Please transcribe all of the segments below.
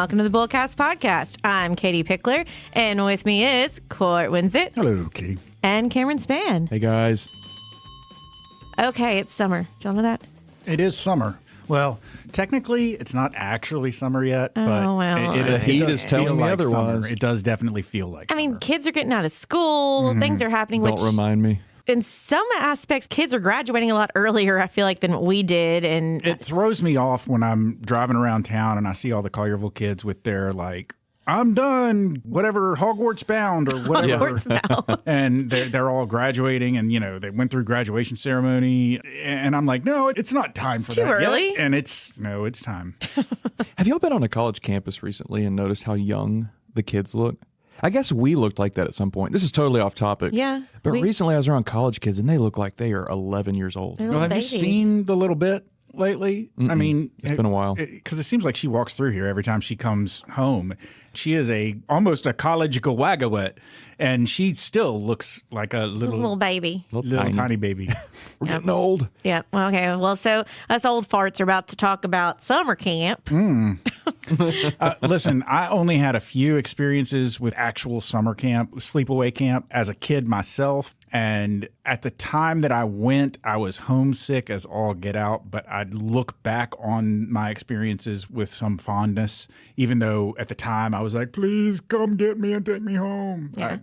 welcome to the Bullcast Podcast. I'm Katie Pickler, and with me is Court Winsett. Hello, Katie. And Cameron Spann. Hey, guys. Okay, it's summer. Do you know that? It is summer. Well, technically, it's not actually summer yet, but the heat is telling me otherwise. Summer. It does definitely feel like I mean, summer. kids are getting out of school. Things are happening. Don't remind me. In some aspects, kids are graduating a lot earlier, I feel like, than what we did. And It throws me off when I'm driving around town and I see all the Collierville kids with their, like, I'm done, whatever, Hogwarts bound or whatever. Hogwarts bound. And they're all graduating and, you know, they went through graduation ceremony. And I'm like, no, it's not time for too that early. yet. And it's time. Have y'all been on a college campus recently and noticed how young the kids look? I guess we looked like that at some point. This is totally off topic. Yeah. But recently I was around college kids and they look like they are 11 years old. They're Well, little have you babies. seen the little bit lately? I mean, It's been a while. Because it seems like she walks through here every time she comes home. She is almost a college wagawet, and she still looks like a little baby. little tiny baby. We're getting old. Yeah. Well, okay. Well, so us old farts are about to talk about summer camp. Listen, I only had a few experiences with actual summer camp, sleepaway camp as a kid myself. And at the time that I went, I was homesick as all get out. But I'd look back on my experiences with some fondness, even though at the time I was like, please come get me and take me home. Yeah.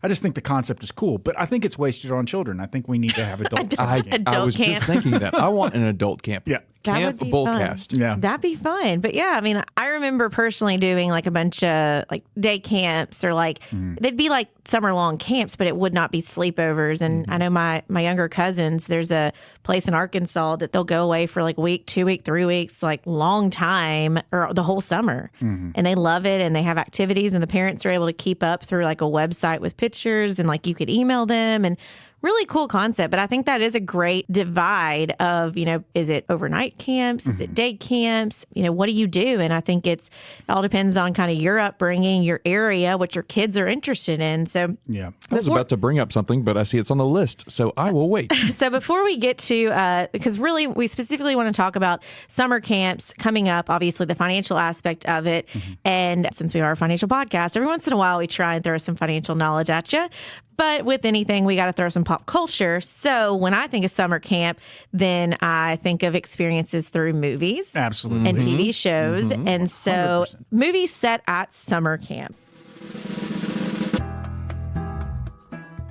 I just think the concept is cool. But I think it's wasted on children. I think we need to have adult summer camp. I was camp. just thinking that. I want an adult camp. Yeah. That Camp would be Bullcast. fun. Yeah. That'd be fun. But yeah, I mean, I remember personally doing like a bunch of like day camps or like they'd be like summer long camps, but it would not be sleepovers. And I know my younger cousins, there's a place in Arkansas that they'll go away for like a week, 2 week, 3 weeks, like long time or the whole summer. And they love it and they have activities and the parents are able to keep up through like a website with pictures and like you could email them and really cool concept. But I think that is a great divide of, you know, is it overnight camps? Is it day camps? You know, what do you do? And I think it all depends on kind of your upbringing, your area, what your kids are interested in. So Yeah. I was about to bring up something, but I see it's on the list, so I will wait. So before we get to, because really we specifically want to talk about summer camps coming up, obviously the financial aspect of it. And since we are a financial podcast, every once in a while we try and throw some financial knowledge at you. But with anything, we got to throw some pop culture. So when I think of summer camp, then I think of experiences through movies Absolutely. and TV shows. And so 100%. movies set at summer camp.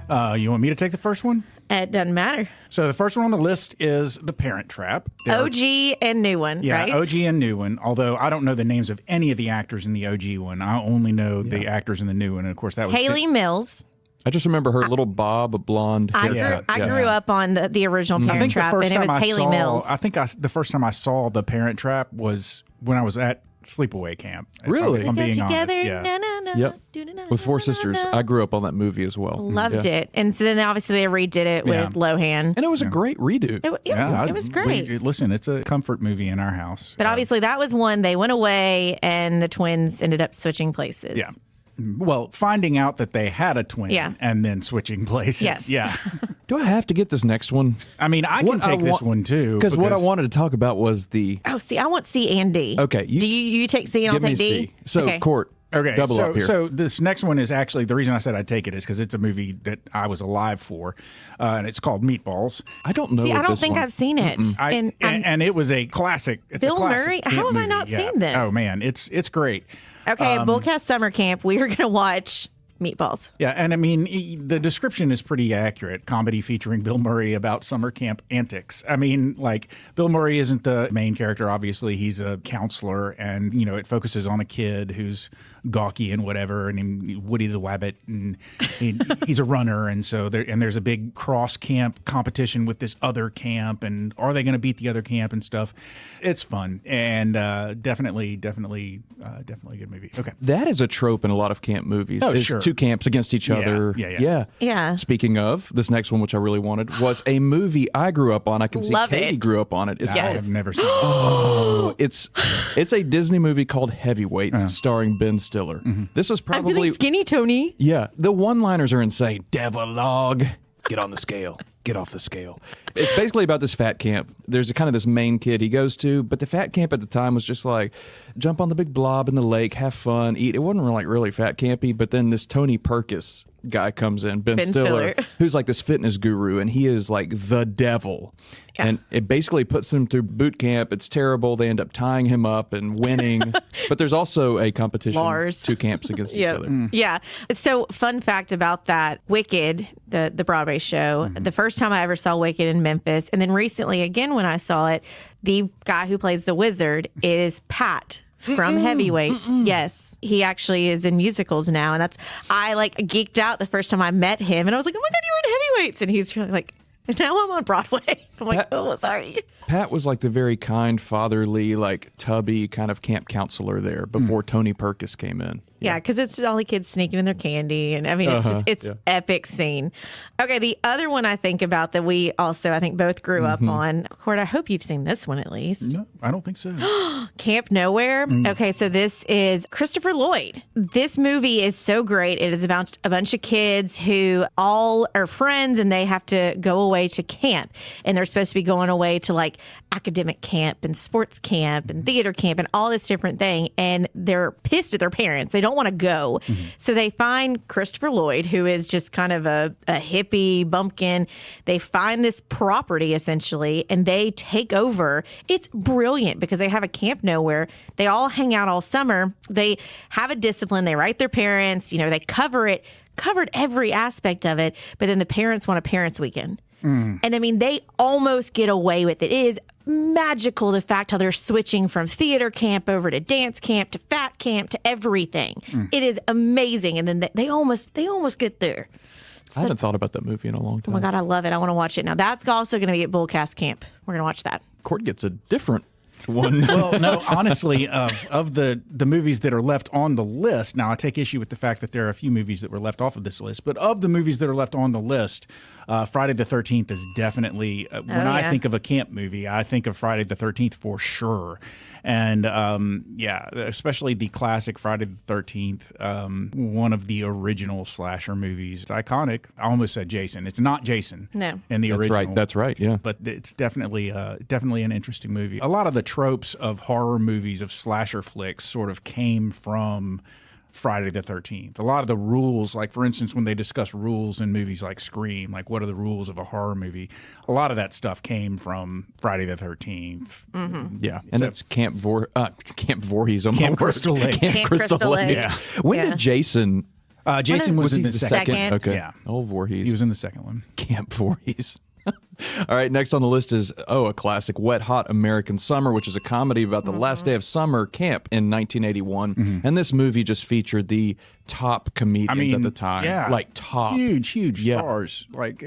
You want me to take the first one? It doesn't matter. So the first one on the list is The Parent Trap. OG and new one, Yeah, right? OG and new one. Although I don't know the names of any of the actors in the OG one. I only know the actors in the new one. And of course, that was Haley Mills. I just remember her little bob blonde I haircut. grew up on the original Parent I think Trap, the first and it time was Haley Mills. the first time I saw The Parent Trap was when I was at sleepaway camp. Really? If I'm Got being together, honest. Yeah. na, na, na, Yep. do, na, na, With Four na, na, Sisters. na. I grew up on that movie as well. Loved Yeah. it. And so then obviously they redid it with Yeah. Lohan. And it was a great redo. It was great. Listen, it's a comfort movie in our house. But obviously that was one they went away and the twins ended up switching places. Yeah. Well, finding out that they had a twin Yeah. and then switching places. Yes. Yeah. Do I have to get this next one? I mean, I can take this one too. Because what I wanted to talk about was the... Oh, see, I want C and D. Okay. Do you take C and I'll give me take D? C. So, okay. Court, Okay, double so, up here. So this next one is actually, the reason I said I'd take it is because it's a movie that I was alive for, and it's called Meatballs. I don't know See, what I don't this think one- I've seen it. And it was a classic. It's Bill a classic Murray? camp How have I movie, not yeah. seen this? Oh man, it's great. Okay, at Bullcast Summer Camp, we are going to watch Meatballs. Yeah, and I mean the description is pretty accurate. Comedy featuring Bill Murray about summer camp antics. I mean, like Bill Murray isn't the main character. Obviously, he's a counselor, and you know it focuses on a kid who's gawky and whatever, and Woody the Wabbit, and he's a runner, and so there's a big cross camp competition with this other camp, and are they going to beat the other camp and stuff? It's fun and definitely a good movie. Okay. That is a trope in a lot of camp movies. Oh, is sure. Two camps against each other. Yeah. Speaking of, this next one, which I really wanted, was a movie I grew up on. I can see Love Katie it. grew up on it. It's I Yes. have never seen it. Oh, it's a Disney movie called Heavyweights, starring Ben Stiller. This was I'm probably feeling skinny, Tony. yeah. The one-liners are insane. Devil log, get on the scale. get off the scale. It's basically about this fat camp. There's a kind of this main kid he goes to, but the fat camp at the time was just like, jump on the big blob in the lake, have fun, eat. It wasn't really fat campy, but then this Tony Perkis guy comes in, Ben Stiller, who's like this fitness guru, and he is like the devil. Yeah. And it basically puts him through boot camp. It's terrible. They end up tying him up and winning. But there's also a competition, Lars. 2 camps against each other. Yeah. So fun fact about that, Wicked, the Broadway show, the first time I ever saw Wicked in Memphis, and then recently again when I saw it, the guy who plays the wizard is Pat from Heavyweights. Yes. He actually is in musicals now, and I like geeked out the first time I met him, and I was like, "Oh my God, you're in Heavyweights!" And he's really like, "Now I'm on Broadway." I'm like, "Oh, sorry." Pat was like the very kind, fatherly, like tubby kind of camp counselor there before Tony Perkis came in. Yeah, because it's all the kids sneaking in their candy, and I mean, it's epic scene. Okay, the other one I think about that we also, I think, both grew up on. Cord, I hope you've seen this one at least. No, I don't think so. Camp Nowhere. Okay, so this is Christopher Lloyd. This movie is so great. It is about a bunch of kids who all are friends, and they have to go away to camp, and they're supposed to be going away to like academic camp and sports camp and theater camp and all this different thing, and they're pissed at their parents. They don't want to go. So they find Christopher Lloyd, who is just kind of a hippie bumpkin. They find this property essentially, and they take over. It's brilliant because they have a Camp Nowhere. They all hang out all summer. They have a discipline. They write their parents, they covered every aspect of it, but then the parents want a parents' weekend. And I mean, they almost get away with it. It is magical, the fact how they're switching from theater camp over to dance camp to fat camp to everything. It is amazing. And then they almost get there. I haven't thought about that movie in a long time. Oh my God, I love it. I want to watch it now. That's also going to be at Bullcast Camp. We're going to watch that. Court gets a different one. Well, no, honestly, of the movies that are left on the list, now I take issue with the fact that there are a few movies that were left off of this list, but of the movies that are left on the list, Friday the 13th is definitely, I think of a camp movie, I think of Friday the 13th for sure. And especially the classic Friday the 13th, one of the original slasher movies. It's iconic. I almost said Jason. It's not Jason. No. In the original. That's right. Yeah. But it's definitely an interesting movie. A lot of the tropes of horror movies, of slasher flicks, sort of came from Friday the 13th. A lot of the rules, like for instance, when they discuss rules in movies like Scream, like what are the rules of a horror movie, a lot of that stuff came from Friday the 13th. Yeah, and that's Camp Voorhees. Camp Crystal Lake. Camp Crystal Lake. Yeah. When did Jason... Jason was in the second. Okay. Yeah. Old Voorhees. He was in the second one. Camp Voorhees. All right, next on the list is, a classic, Wet Hot American Summer, which is a comedy about the last day of summer camp in 1981. And this movie just featured the top comedians at the time. Yeah. Like top. Huge stars. Like,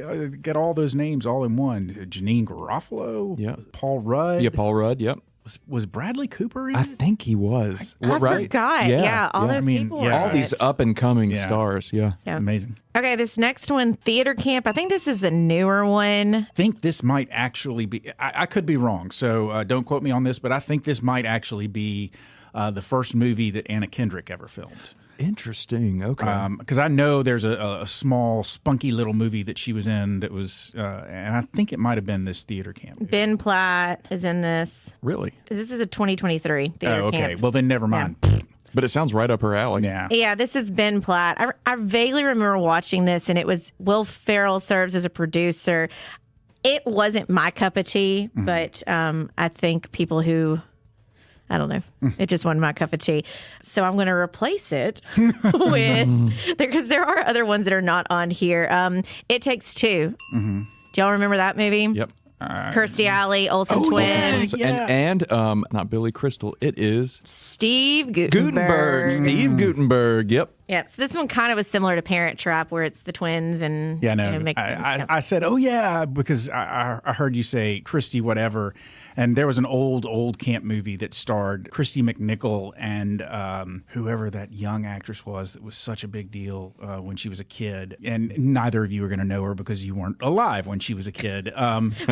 get all those names all in one. Janine Garofalo. Yeah. Paul Rudd. Yeah, Paul Rudd, yep. Was Bradley Cooper in it? I think he was. I forgot. Yeah, all those people. yeah. All these up-and-coming stars, yeah. Amazing. Okay, this next one, Theater Camp. I think this is the newer one. I think this might actually be, I could be wrong, so don't quote me on this, but I think this might actually be the first movie that Anna Kendrick ever filmed. Interesting. Okay. Because I know there's a small, spunky little movie that she was in that was, and I think it might have been this Theater Camp movie. Ben Platt is in this. Really? This is a 2023 Theater Camp. Well, then never mind. But it sounds right up her alley. Yeah. Yeah, this is Ben Platt. I vaguely remember watching this, and it was Will Ferrell serves as a producer. It wasn't my cup of tea, but I think people who... I don't know. It just wasn't my cup of tea. So I'm going to replace it with, because there are other ones that are not on here. It Takes Two. Do y'all remember that movie? Yep. Kirstie Alley, Olsen twins. Yeah. And not Billy Crystal. It is Steve Guttenberg. Steve Guttenberg. Yep. Yep. So this one kind of was similar to Parent Trap, where it's the twins and I said, oh yeah, because I heard you say Christy whatever, and there was an old camp movie that starred Christy McNichol and whoever that young actress was that was such a big deal when she was a kid, and neither of you are going to know her because you weren't alive when she was a kid.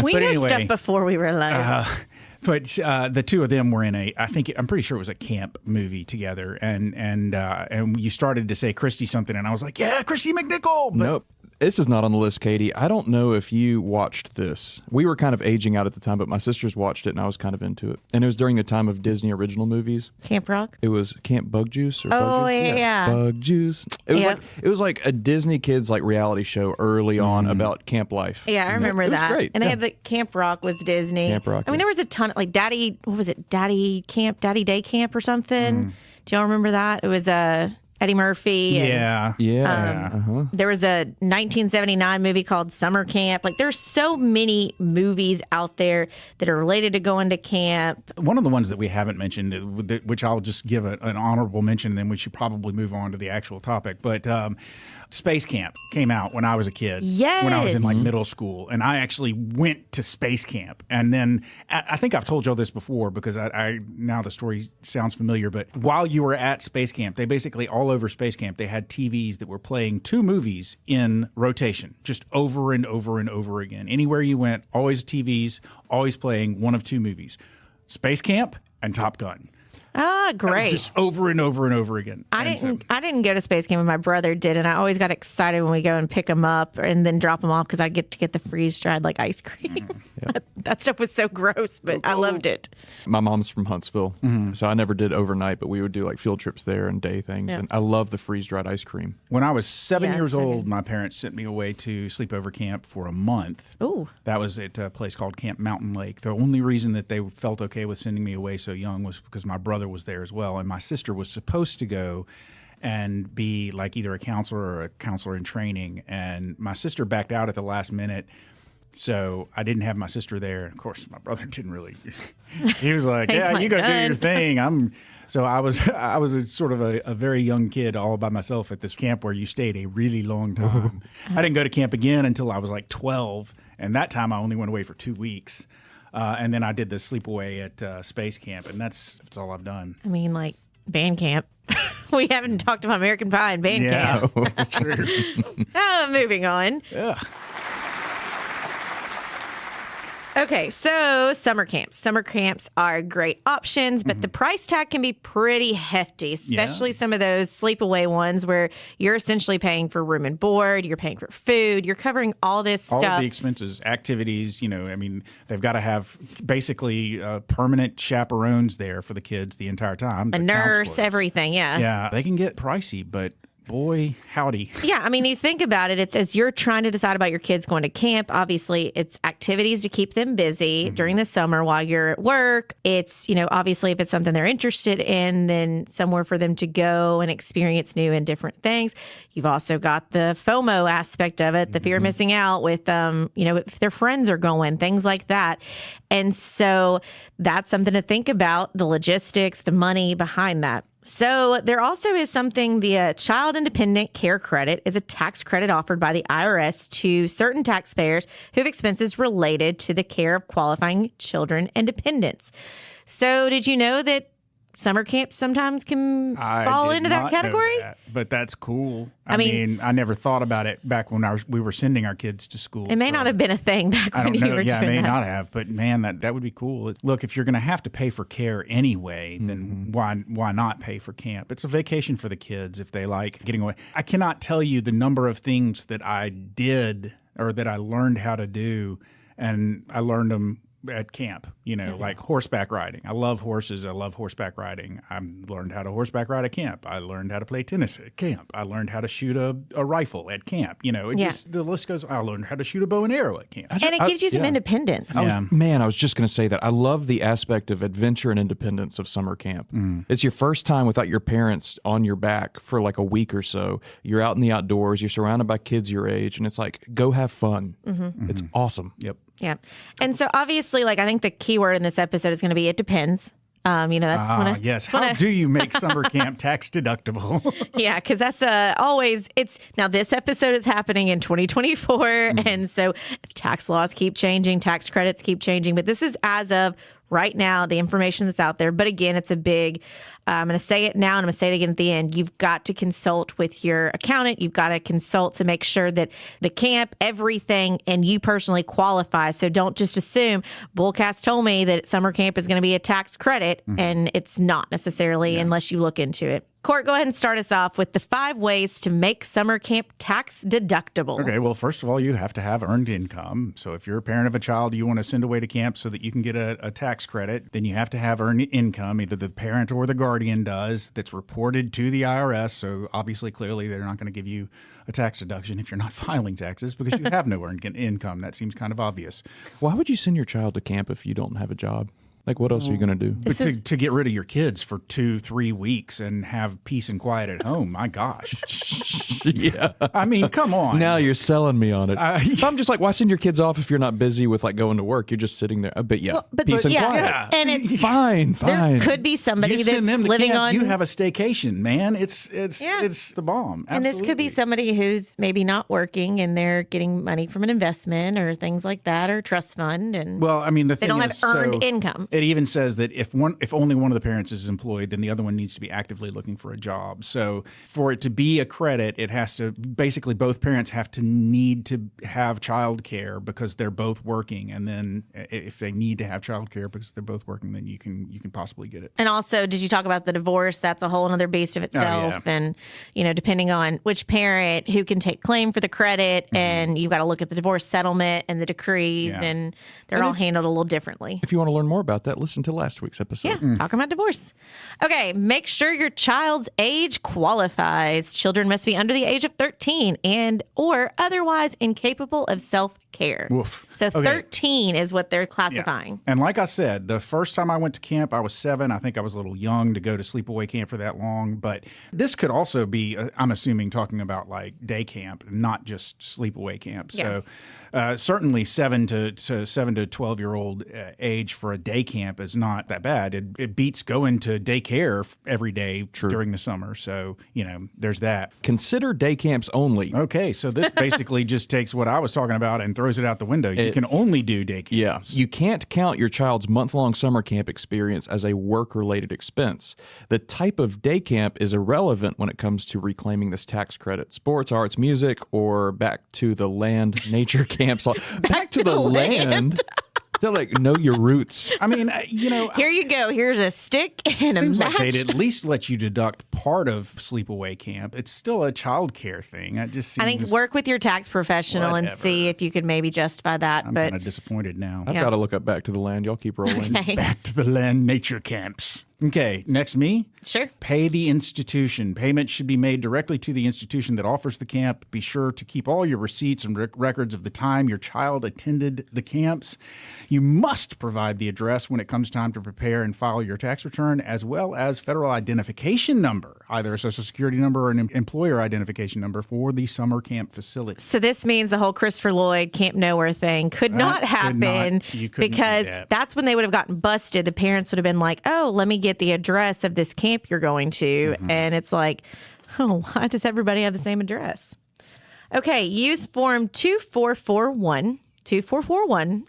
We knew stuff before we were alive. But the two of them were in I'm pretty sure it was a camp movie together, and you started to say Christy something, and I was like, yeah, Christy McNichol. But Nope. This is not on the list, Katie. I don't know if you watched this. We were kind of aging out at the time, but my sisters watched it, and I was kind of into it. And it was during the time of Disney original movies. Camp Rock? It was Camp Bug Juice or Oh, Bug Juice? yeah. Bug Juice. It was like a Disney Kids like reality show early on about camp life. Yeah, I remember it was that. great. And they had the Camp Rock was Disney. Camp Rock, I mean, yeah. there was a ton of like Daddy Day Camp or something. Do y'all remember that? It was Eddie Murphy. And, Yeah. there was a 1979 movie called Summer Camp. Like, there's so many movies out there that are related to going to camp. One of the ones that we haven't mentioned, which I'll just give an honorable mention, then we should probably move on to the actual topic. But Space Camp came out when I was a kid. Yes. When I was in like middle school. And I actually went to Space Camp. And then I think I've told y'all this before because I now the story sounds familiar. But while you were at Space Camp, they basically all over Space Camp, they had TVs that were playing 2 movies in rotation, just over and over and over again. Anywhere you went, always TVs, always playing one of 2 movies, Space Camp and Top Gun. Ah, great. Just over and over and over again. I didn't go to Space Camp, but my brother did, and I always got excited when we go and pick him up and then drop him off because I get to get the freeze dried like ice cream. That stuff was so gross, but I loved it. My mom's from Huntsville, so I never did overnight, but we would do like field trips there and day things. Yeah. And I love the freeze-dried ice cream. When I was 7 Yeah, years so old, good. my parents sent me away to sleepover camp for a month. Ooh. That was at a place called Camp Mountain Lake. The only reason that they felt okay with sending me away so young was because my brother was there as well. And my sister was supposed to go and be like either a counselor or a counselor in training. And my sister backed out at the last minute. So I didn't have my sister there. Of course, my brother didn't really. He was like, He's "Yeah, like, you go do "Done." your thing." So I was a sort of a very young kid all by myself at this camp where you stayed a really long time. I didn't go to camp again until I was like 12, and that time I only went away for 2 weeks. And then I did the sleepaway at Space Camp, and that's all I've done. I mean, like band camp. We haven't talked about American Pie and band camp. Yeah, that's true. Moving on. Yeah. Okay, so summer camps. Summer camps are great options, but the price tag can be pretty hefty, especially some of those sleepaway ones where you're essentially paying for room and board, you're paying for food, you're covering all this All stuff. of the expenses, activities, I mean, they've got to have basically permanent chaperones there for the kids the entire time. A the nurse, counselors. everything, yeah. Yeah, they can get pricey, but boy, howdy. Yeah, I mean, you think about it, it's as you're trying to decide about your kids going to camp, obviously it's activities to keep them busy during the summer while you're at work. It's, obviously if it's something they're interested in, then somewhere for them to go and experience new and different things. You've also got the FOMO aspect of it, the fear of missing out with, if their friends are going, things like that. And so that's something to think about, the logistics, the money behind that. So there also is something, the Child Independent Care Credit is a tax credit offered by the IRS to certain taxpayers who have expenses related to the care of qualifying children and dependents. So did you know that summer camps sometimes can fall into that category? But that's cool. I mean, I never thought about it back when we were sending our kids to school. It may not have been a thing back I when don't you know. were Yeah, it doing may that. not have, but man, that would be cool. Look, if you're going to have to pay for care anyway, then why not pay for camp? It's a vacation for the kids if they like getting away. I cannot tell you the number of things that I did or that I learned how to do, and I learned them at camp, like horseback riding. I love horses. I love horseback riding. I learned how to horseback ride at camp. I learned how to play tennis at camp. I learned how to shoot a rifle at camp. The list goes, I learned how to shoot a bow and arrow at camp. And it gives you some independence. Yeah. I was just going to say that. I love the aspect of adventure and independence of summer camp. It's your first time without your parents on your back for like a week or so. You're out in the outdoors. You're surrounded by kids your age. And it's like, go have fun. It's awesome. Yep. Yeah. And so obviously, I think the key word in this episode is going to be it depends. That's yes. How do you make summer camp tax deductible? Yeah, because that's always now this episode is happening in 2024, and so tax laws keep changing, tax credits keep changing, but this is as of right now, the information that's out there. But again, it's a big, I'm going to say it now and I'm going to say it again at the end. You've got to consult with your accountant. You've got to consult to make sure that the camp, everything, and you personally qualify. So don't just assume Bullcats told me that summer camp is going to be a tax credit, and it's not necessarily unless you look into it. Court, go ahead and start us off with the 5 ways to make summer camp tax deductible. Okay, well, first of all, you have to have earned income. So if you're a parent of a child you want to send away to camp so that you can get a tax credit, then you have to have earned income, either the parent or the guardian does, that's reported to the IRS. So obviously, clearly, they're not going to give you a tax deduction if you're not filing taxes because you have no earned income. That seems kind of obvious. Why would you send your child to camp if you don't have a job? Like, what else are you going to do? But to get rid of your kids for 2-3 weeks and have peace and quiet at home, my gosh. Yeah. I mean, come on. Now you're selling me on it. I'm just like, why send your kids off if you're not busy with like going to work? You're just sitting there. But yeah, peace and quiet. Yeah. And it's Fine. there could be somebody You that's send them to living camp, on. you have a staycation, man. It's the bomb. And this could be Absolutely. somebody who's maybe not working and they're getting money from an investment or things like that or trust fund. And Well, I mean, the they thing don't is, have earned so income. It even says that if only one of the parents is employed, then the other one needs to be actively looking for a job. So for it to be a credit, it has to basically both parents have to need to have child care because they're both working. And then if they need to have child care because they're both working, then you can possibly get it. And also, did you talk about the divorce? That's a whole other beast of itself. yeah. And, depending on which parent who can take claim for the credit, and you've got to look at the divorce settlement and the decrees, Yeah. and they're all handled a little differently. If you want to learn more about that, listen to last week's episode. Yeah, talking about divorce. Okay, make sure your child's age qualifies. Children must be under the age of 13 and or otherwise incapable of self-care. Woof. So Okay. 13 is what they're classifying. And like I said, the first time I went to camp, I was 7. I think I was a little young to go to sleepaway camp for that long. But this could also be, I'm assuming, talking about like day camp, not just sleepaway camp. So certainly 7 to 12-year-old age for a day camp is not that bad. It beats going to daycare every day during the summer. So, there's that. Consider day camps only. Okay, so this basically just takes what I was talking about and throws it out the window. You can only do day camps. Yeah. You can't count your child's month-long summer camp experience as a work-related expense. The type of day camp is irrelevant when it comes to reclaiming this tax credit. Sports, arts, music, or back to the land nature camps. Back to the land? They're like, know your roots. I mean, Here you go. Here's a stick and a seems match. like they'd at least let you deduct part of sleepaway camp. It's still a child care thing. It just seems, I think work with your tax professional and Whatever. see if you could maybe justify that. I'm but kind of disappointed now. I've got to look up back to the land. Y'all keep rolling. Okay. Back to the land nature camps. Okay, next me. Sure. Pay the institution. Payment should be made directly to the institution that offers the camp. Be sure to keep all your receipts and records of the time your child attended the camps. You must provide the address when it comes time to prepare and file your tax return, as well as federal identification number, either a social security number or an employer identification number for the summer camp facility. So this means the whole Christopher Lloyd Camp Nowhere thing could not happen you couldn't do because that. that's when they would have gotten busted. The parents would have been like, oh, let me get the address of this camp you're going to. And it's like, oh, why does everybody have the same address? Okay, use form 2441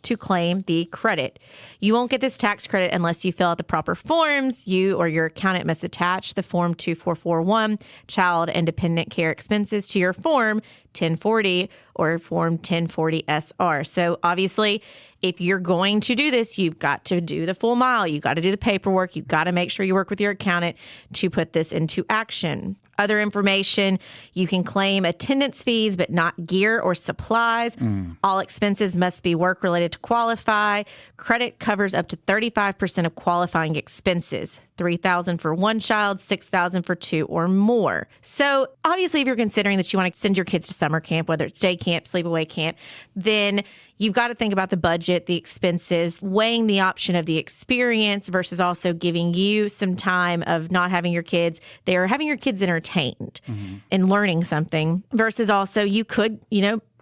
to claim the credit. You won't get this tax credit unless you fill out the proper forms. You or your accountant must attach the form 2441, child and dependent care expenses, to your form 1040 or form 1040 SR. So obviously, if you're going to do this, you've got to do the full mile. You've got to do the paperwork. You've got to make sure you work with your accountant to put this into action. Other information, you can claim attendance fees, but not gear or supplies. All expenses must be work-related to qualify. Credit covers up to 35% of qualifying expenses. $3,000 for one child, $6,000 for 2 or more. So obviously, if you're considering that you want to send your kids to summer camp, whether it's day camp, sleepaway camp, then you've got to think about the budget, the expenses, weighing the option of the experience versus also giving you some time of not having your kids there, having your kids entertained and learning something versus also you could,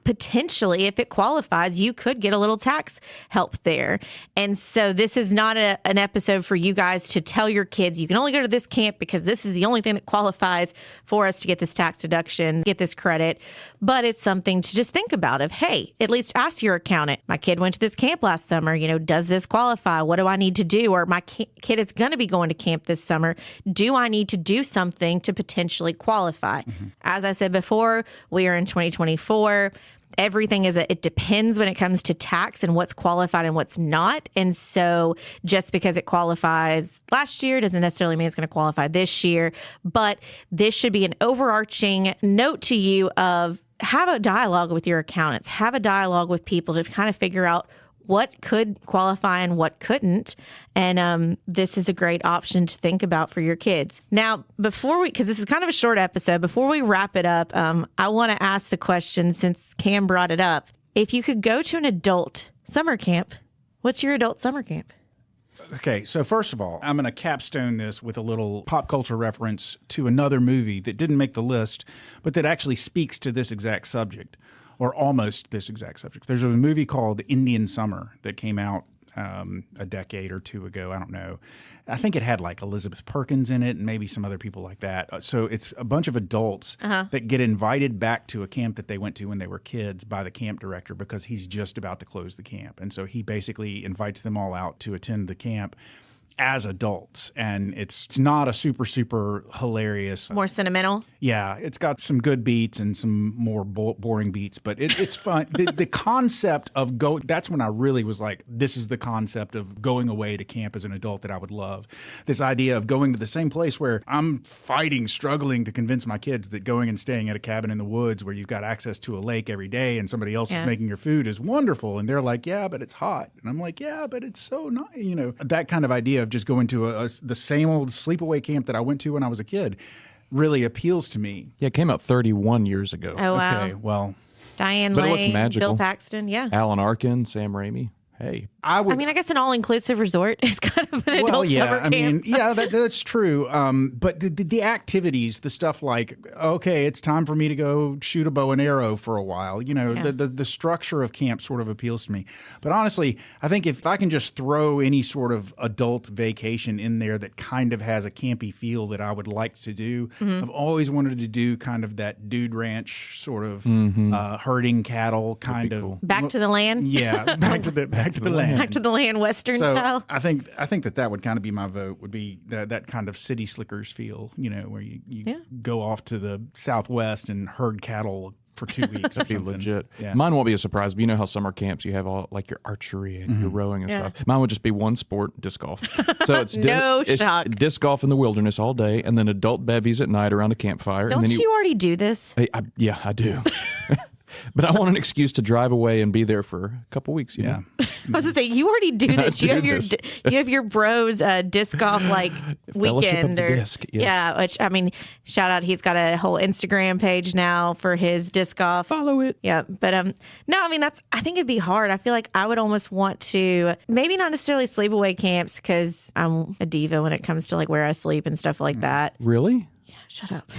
potentially, if it qualifies, you could get a little tax help there. And so this is not an episode for you guys to tell your kids, you can only go to this camp because this is the only thing that qualifies for us to get this tax deduction, get this credit. But it's something to just think about of, hey, at least ask your accountant. My kid went to this camp last summer. Does this qualify? What do I need to do? Or my kid is going to be going to camp this summer. Do I need to do something to potentially qualify? As I said before, we are in 2024. everything it depends when it comes to tax and what's qualified and what's not. And so just because it qualifies last year doesn't necessarily mean it's going to qualify this year. But this should be an overarching note to you of have a dialogue with your accountants, have a dialogue with people to kind of figure out what could qualify and what couldn't. And this is a great option to think about for your kids. Now, because this is kind of a short episode, before we wrap it up, I want to ask the question, since Cam brought it up. If you could go to an adult summer camp, what's your adult summer camp? Okay, so first of all, I'm going to capstone this with a little pop culture reference to another movie that didn't make the list, but that actually speaks to this exact subject. Or almost this exact subject. There's a movie called Indian Summer that came out a decade or two ago. I don't know. I think it had like Elizabeth Perkins in it and maybe some other people like that. So it's a bunch of adults that get invited back to a camp that they went to when they were kids by the camp director because he's just about to close the camp. And so he basically invites them all out to attend the camp as adults, and it's not a super hilarious. More sentimental? Yeah, it's got some good beats and some more boring beats, but it's fun. The concept of that's when I really was like, this is the concept of going away to camp as an adult that I would love. This idea of going to the same place where I'm struggling to convince my kids that going and staying at a cabin in the woods where you've got access to a lake every day and somebody else is making your food is wonderful. And they're like, yeah, but it's hot. And I'm like, yeah, but it's so nice. That kind of idea of just going to the same old sleepaway camp that I went to when I was a kid really appeals to me. Yeah, it came out 31 years ago. Oh, wow. Okay, well. Diane But it looks Lane, magical. Bill Paxton, yeah. Alan Arkin, Sam Raimi. Hey. I mean, I guess an all-inclusive resort is kind of an adult summer camp. That's true. But the activities, the stuff like, okay, it's time for me to go shoot a bow and arrow for a while. The structure of camp sort of appeals to me. But honestly, I think if I can just throw any sort of adult vacation in there that kind of has a campy feel that I would like to do, I've always wanted to do kind of that dude ranch sort of herding cattle kind of. Cool. Back to the land? Yeah, back to the land. Back to the land Western style? I think that would kind of be my vote, would be that kind of city slickers feel, where you go off to the Southwest and herd cattle for 2 weeks. That'd be legit. Yeah. Mine won't be a surprise, but you know how summer camps, you have all like your archery and your rowing and stuff. Mine would just be one sport, disc golf. So it's shock. Disc golf in the wilderness all day, and then adult bevies at night around a campfire. Don't and then you already do this? Yeah, I do. But I want an excuse to drive away and be there for a couple weeks. Yeah. I was going to say, you already do this. You have your bros disc golf weekend. Of the disc, yes. Yeah, which, I mean, shout out. He's got a whole Instagram page now for his disc golf. Follow it. Yeah. But no, I mean, I think it'd be hard. I feel like I would almost want to, maybe not necessarily sleepaway camps because I'm a diva when it comes to like where I sleep and stuff like that. Really? Yeah, shut up.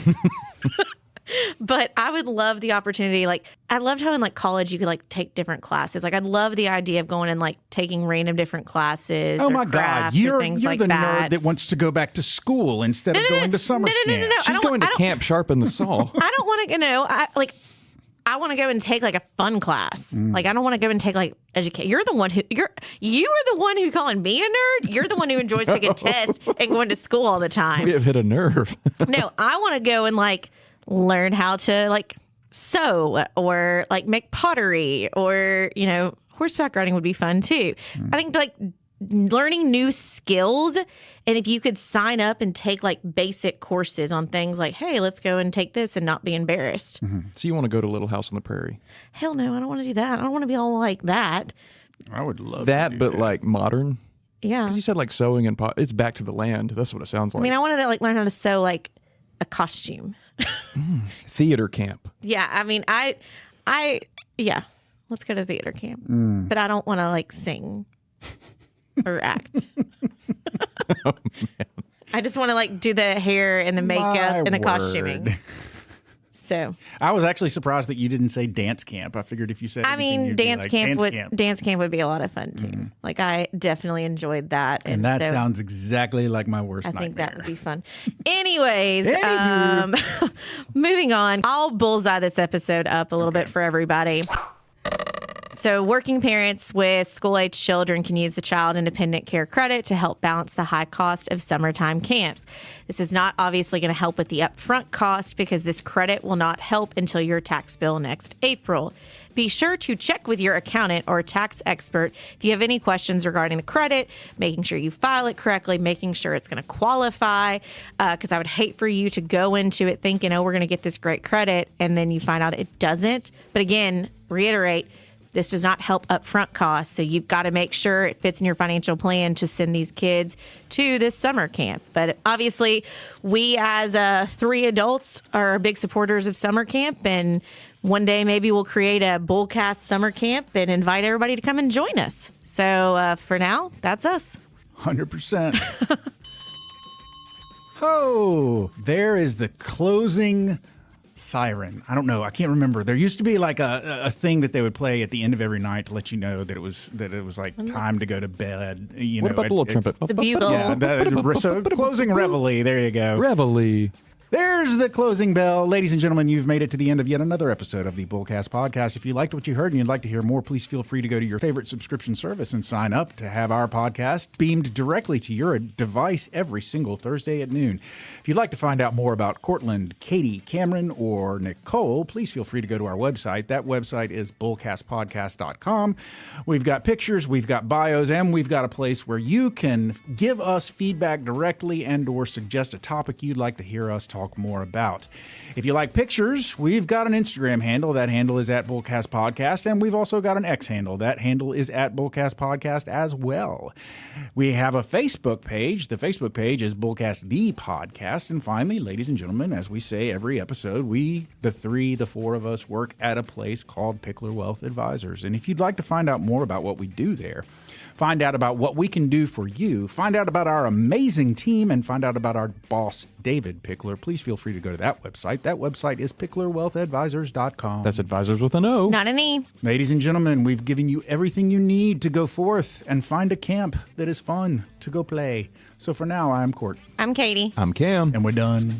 But I would love the opportunity. Like, I loved how in like college you could like take different classes. Like, I'd love the idea of going and like taking random different classes. Oh or my God, crafts you're or things like the that. nerd that wants to go back to school instead of going to summer camp. No. She's going to camp sharpen the saw. I don't want to. I want to go and take like a fun class. Like, I don't want to go and take like educate. You are the one who calling me a nerd. You're the one who enjoys taking tests and going to school all the time. We have hit a nerve. No, I want to go and like learn how to like sew or like make pottery or, horseback riding would be fun too. I think like learning new skills. And if you could sign up and take like basic courses on things like, hey, let's go and take this and not be embarrassed. So you want to go to Little House on the Prairie? Hell no, I don't want to do that. I don't want to be all like that. I would love that, to do but that. like modern. Yeah. Because you said like sewing and it's back to the land. That's what it sounds like. I mean, I wanted to like learn how to sew like a costume. Theater camp. Yeah. I mean, yeah, let's go to theater camp. But I don't want to like sing or act. Oh, man. I just want to like do the hair and the makeup and the costuming. So I was actually surprised that you didn't say dance camp. I figured if you said anything, you'd dance be like, camp dance camp would be a lot of fun too. Like, I definitely enjoyed that. And that sounds exactly like my worst nightmare. I think that would be fun. Anyways, Anywho. moving on. I'll bullseye this episode up a little bit for everybody. So working parents with school-age children can use the Child Independent Care Credit to help balance the high cost of summertime camps. This is not obviously going to help with the upfront cost because this credit will not help until your tax bill next April. Be sure to check with your accountant or tax expert if you have any questions regarding the credit, making sure you file it correctly, making sure it's going to qualify, because I would hate for you to go into it thinking, oh, we're going to get this great credit, and then you find out it doesn't. But again, reiterate, this does not help upfront costs, so you've got to make sure it fits in your financial plan to send these kids to this summer camp. But obviously, we as 3 adults are big supporters of summer camp, and one day maybe we'll create a Bullcast summer camp and invite everybody to come and join us. So for now, that's us. 100%. Oh, there is the closing siren. I don't know. I can't remember. There used to be like a thing that they would play at the end of every night to let you know that it was like time to go to bed. You What know, about the little trumpet? The bugle. Yeah, so closing reveille. There you go. Reveille. There's the closing bell. Ladies and gentlemen, you've made it to the end of yet another episode of the Bullcast Podcast. If you liked what you heard and you'd like to hear more, please feel free to go to your favorite subscription service and sign up to have our podcast beamed directly to your device every single Thursday at noon. If you'd like to find out more about Cortland, Katie, Cameron, or Nicole, please feel free to go to our website. That website is bullcastpodcast.com. We've got pictures, we've got bios, and we've got a place where you can give us feedback directly and or suggest a topic you'd like to hear us talk more about. If you like pictures, we've got an Instagram handle. That handle is at Bullcast Podcast, and we've also got an X handle. That handle is at Bullcast Podcast as well. We have a Facebook page. The Facebook page is Bullcast the Podcast. And finally, ladies and gentlemen, as we say every episode, we, the 4 of us, work at a place called Pickler Wealth Advisors. And if you'd like to find out more about what we do there, find out about what we can do for you, find out about our amazing team, and find out about our boss, David Pickler, please feel free to go to that website. That website is picklerwealthadvisors.com. That's advisors with an O. Not an E. Ladies and gentlemen, we've given you everything you need to go forth and find a camp that is fun to go play. So for now, I'm Court. I'm Katie. I'm Cam. And we're done.